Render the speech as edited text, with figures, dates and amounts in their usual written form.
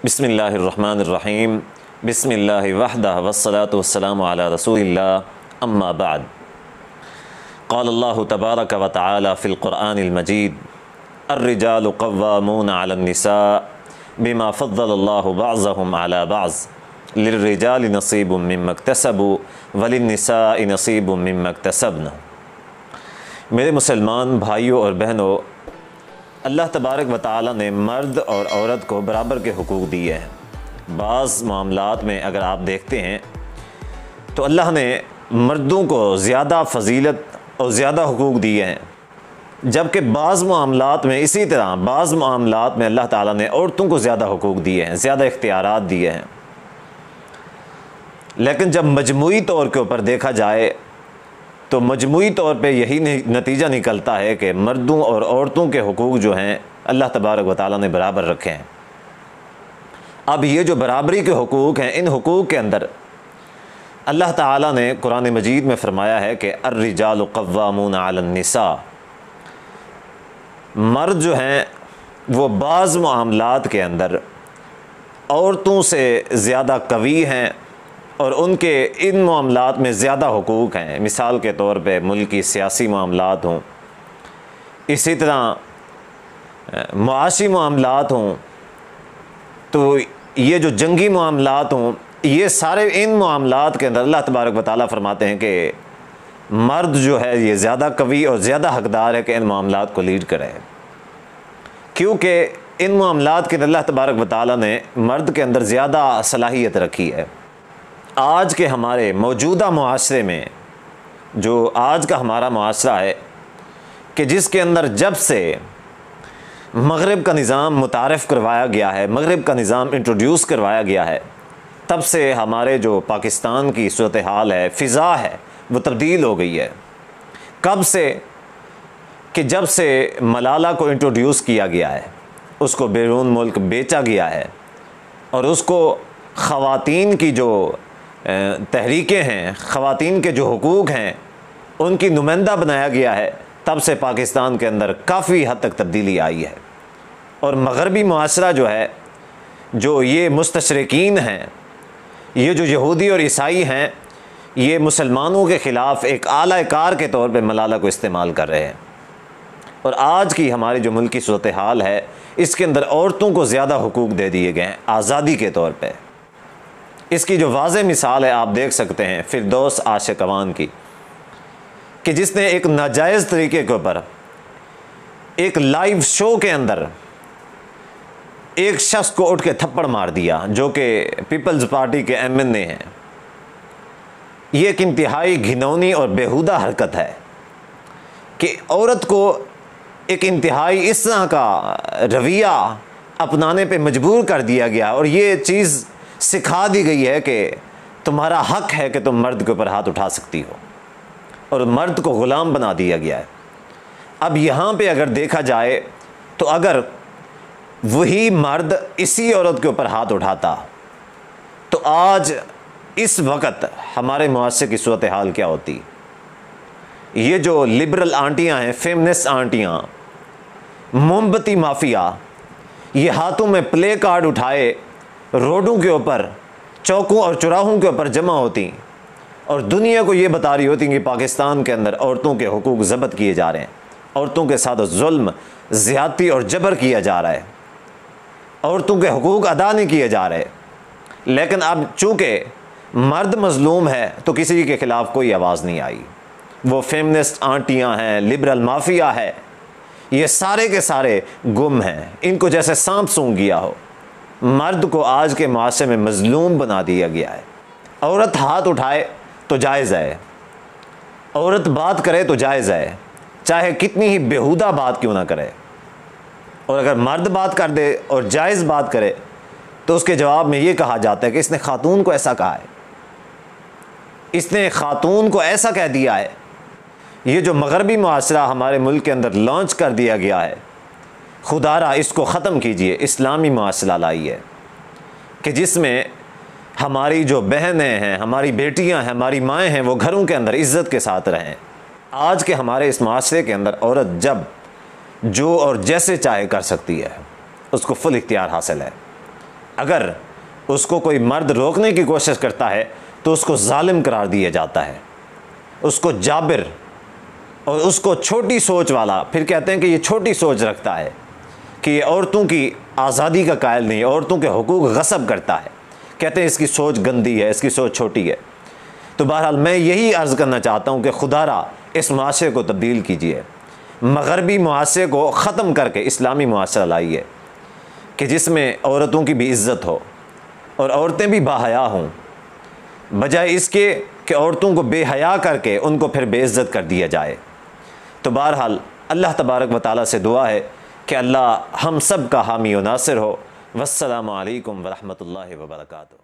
बिस्मिल्लाहिर्रहमानिर्रहीम बिस्मिल्लाहि वहदह वस्सलातु वस्सलामु अला रसूलिल्लाह अम्मा बाद। क़ाल अल्लाहु तबारक व तआला फ़िल क़ुरआनिल मजीद अर्रिजालु क़व्वामूना अलन निसा बिमा फ़द्दलल्लाहु बअज़हुम अला बअज़ लिर्रिजालि नसीबुम मिम्मा इक्तसबू वलिन्निसाइ नसीबुम मिम्मा इक्तसबना। मेरे मुसलमान भाइयों और बहनों, अल्लाह तबारक व तआला ने मर्द और औरत को बराबर के हुकूक दिए हैं। बाज़ मामलात में अगर आप देखते हैं तो अल्लाह ने मर्दों को ज़्यादा फजीलत और ज़्यादा हुकूक दिए हैं, जबकि बाज़ मामलात में इसी तरह बाज़ मामलात में अल्लाह ताला ने औरतों को ज़्यादा हुकूक दिए हैं, ज़्यादा इख्तियारात दिए हैं। लेकिन जब मजमूई तौर के ऊपर देखा जाए तो मजमूई तौर पे यही नतीजा निकलता है कि मर्दों और औरतों के हुकूक जो हैं अल्लाह तबारक व तआला ने बराबर रखे हैं। अब ये जो बराबरी के हुकूक हैं, इन हुकूक के अंदर अल्लाह ताला ने कुरान मजीद में फ़रमाया है कि अर्रिजालु क़व्वामूना अलन निसा, मर्द जो हैं वो बाज़ मामलात के अंदर औरतों से ज़्यादा कवी हैं और उनके इन मामलात में ज़्यादा हुकूक हैं। मिसाल के तौर पे मुल्की सियासी मामलात हों, इसी तरह मुआशी मामलात हों, तो ये जो जंगी मामलात हों, ये सारे इन मामलात के अंदर अल्लाह तबारक व तआला फरमाते हैं कि मर्द जो है ये ज़्यादा कवी और ज़्यादा हकदार है कि इन मामलात को लीड करे, क्योंकि इन मामलात के अंदर अल्लाह तबारक व तआला ने मर्द के अंदर ज़्यादा सलाहियत रखी है। आज के हमारे मौजूदा मुआशरे में, जो आज का हमारा मुआशरा है कि जिसके अंदर जब से मग़रिब का निज़ाम मुतारफ़ करवाया गया है, मग़रिब का निज़ाम इंट्रोड्यूस करवाया गया है, तब से हमारे जो पाकिस्तान की सूरत हाल है, फ़िज़ा है, वो तब्दील हो गई है। कब से कि जब से मलाला को इंट्रोड्यूस किया गया है, उसको बैरून मुल्क बेचा गया है और उसको ख़वातीन की जो तहरीकें हैं, ख़वातीन के जो हुकूक हैं, उनकी नुमाइंदा बनाया गया है, तब से पाकिस्तान के अंदर काफ़ी हद तक तब्दीली आई है। और मग़रबी मुआशरा जो है, जो ये मुस्तशरिकीन हैं, ये जो यहूदी और ईसाई हैं, ये मुसलमानों के ख़िलाफ़ एक आला कार के तौर पे मलाला को इस्तेमाल कर रहे हैं। और आज की हमारी जो मुल्क की सूरत हाल है, इसके अंदर औरतों को ज़्यादा हुकूक दे दिए गए हैं आज़ादी के तौर पे। इसकी जो वाज़े मिसाल है आप देख सकते हैं फ़िरदौस आशिक़वान की, कि जिसने एक नाजायज़ तरीके के ऊपर एक लाइव शो के अंदर एक शख्स को उठ के थप्पड़ मार दिया, जो कि पीपल्स पार्टी के MNA हैं। ये एक इंतहाई घिनौनी और बेहुदा हरकत है कि औरत को एक इंतहाई इस तरह का रवैया अपनाने पे मजबूर कर दिया गया और ये चीज़ सिखा दी गई है कि तुम्हारा हक है कि तुम मर्द के ऊपर हाथ उठा सकती हो, और मर्द को ग़ुलाम बना दिया गया है। अब यहाँ पे अगर देखा जाए तो अगर वही मर्द इसी औरत के ऊपर हाथ उठाता तो आज इस वक्त हमारे मुआशरे की सूरत हाल क्या होती। ये जो लिबरल आंटियाँ हैं, फेमिनिस्ट आंटियाँ, मोमबत्ती माफिया, ये हाथों में प्ले कार्ड उठाए रोडों के ऊपर, चौकों और चौराहों के ऊपर जमा होती और दुनिया को ये बता रही होती कि पाकिस्तान के अंदर औरतों के हुकूक ज़ब्त किए जा रहे हैं, औरतों के साथ जुल्म, ज़्यादती और जबर किया जा रहा है, औरतों के हुकूक अदा नहीं किए जा रहे। लेकिन अब चूँकि मर्द मज़लूम है तो किसी के ख़िलाफ़ कोई आवाज़ नहीं आई। वो फेमिनिस्ट आंटियाँ हैं, लिबरल माफिया है, ये सारे के सारे गुम हैं, इनको जैसे सांप सूंघ गया हो। मर्द को आज के माशरे में मज़लूम बना दिया गया है। औरत हाथ उठाए तो जायज़ है, औरत बात करे तो जायज़ है, चाहे कितनी ही बेहुदा बात क्यों ना करे। और अगर मर्द बात कर दे और जायज़ बात करे तो उसके जवाब में ये कहा जाता है कि इसने खातून को ऐसा कहा है, इसने खातून को ऐसा कह दिया है। ये जो मग़रबी मुआशरा हमारे मुल्क के अंदर लॉन्च कर दिया गया है, खुदारा इसको ख़त्म कीजिए। इस्लामी मुआशरा लाइए कि जिसमें हमारी जो बहनें हैं, हमारी बेटियां हैं, हमारी माएँ हैं, वो घरों के अंदर इज़्ज़त के साथ रहें। आज के हमारे इस मुआशरे के अंदर औरत जब जो और जैसे चाहे कर सकती है, उसको फुल इख्तियार हासिल है। अगर उसको कोई मर्द रोकने की कोशिश करता है तो उसको जालिम करार दिया जाता है, उसको जाबिर और उसको छोटी सोच वाला। फिर कहते हैं कि ये छोटी सोच रखता है, कि ये औरतों की आज़ादी का कायल नहीं, औरतों के हुकूक गसब करता है। कहते हैं इसकी सोच गंदी है, इसकी सोच छोटी है। तो बहरहाल मैं यही अर्ज़ करना चाहता हूँ कि खुदारा इस मुआशरे को तब्दील कीजिए, मगरबी मुआशरे को ख़त्म करके इस्लामी मुआशरा लाइए कि जिसमें औरतों की भी इज़्ज़त हो और औरतें भी बाहया हों, बजाय इसके कि औरतों को बेहया करके उनको फिर बेइज्जत कर दिया जाए। तो बहरहाल अल्लाह तबारक व तआला से दुआ है कि अल्लाह हम सब का हामी व नासिर हो। वस्सलामु अलैकुम व रहमतुल्लाहि व बरकातुहू।